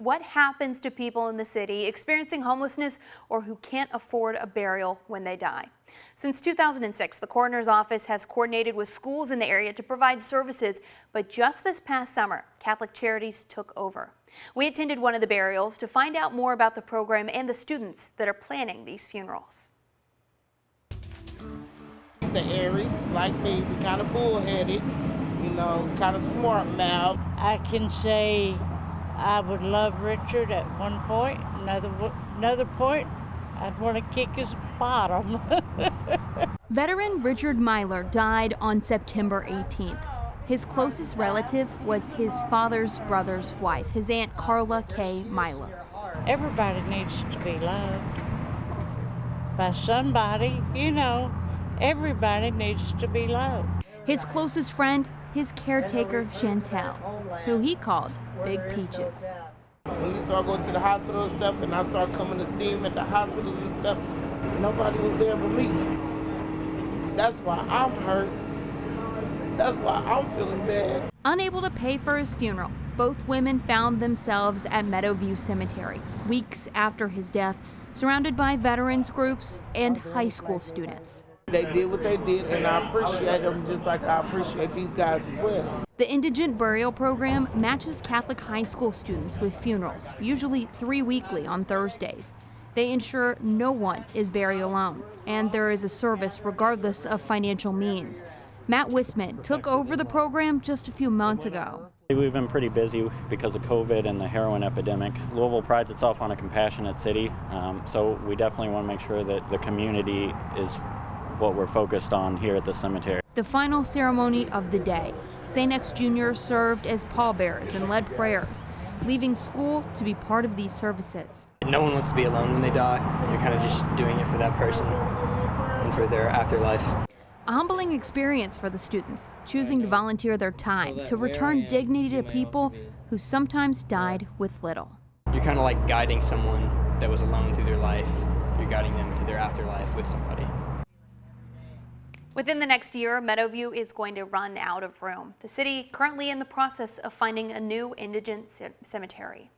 What happens to people in the city experiencing homelessness or who can't afford a burial when they die? Since 2006, the coroner's office has coordinated with schools in the area to provide services, but just this past summer, Catholic Charities took over. We attended one of the burials to find out more about the program and the students that are planning these funerals. He's an Aries, like me, we kind of bullheaded, kind of smart mouth. I can say I would love Richard at one point. Another point, I'd want to kick his bottom. Veteran Richard Myler died on September 18th. His closest relative was his father's brother's wife, his Aunt Carla K. Myler. Everybody needs to be loved by somebody, everybody needs to be loved. His closest friend, his caretaker, Chantel, who he called Big Peaches. When you start going to the hospital and stuff, and I start coming to see him at the hospitals and stuff, nobody was there but me. That's why I'm hurt. That's why I'm feeling bad. Unable to pay for his funeral, both women found themselves at Meadowview Cemetery weeks after his death, surrounded by veterans groups and high school students. They did what they did, and I appreciate them just like I appreciate these guys as well. The Indigent Burial Program matches Catholic high school students with funerals, usually 3 weekly on Thursdays. They ensure no one is buried alone, and there is a service regardless of financial means. Matt Wisman took over the program just a few months ago. We've been pretty busy because of COVID and the heroin epidemic. Louisville prides itself on a compassionate city, so we definitely want to make sure that the community is what we're focused on here at the cemetery. The final ceremony of the day, St. X Jr. served as pallbearers and led prayers, leaving school to be part of these services. No one wants to be alone when they die. You're kind of just doing it for that person and for their afterlife. A humbling experience for the students, choosing to volunteer their time to return dignity to people who sometimes died with little. You're kind of like guiding someone that was alone through their life. You're guiding them to their afterlife with somebody. Within the next year, Meadowview is going to run out of room. The city currently in the process of finding a new indigent cemetery.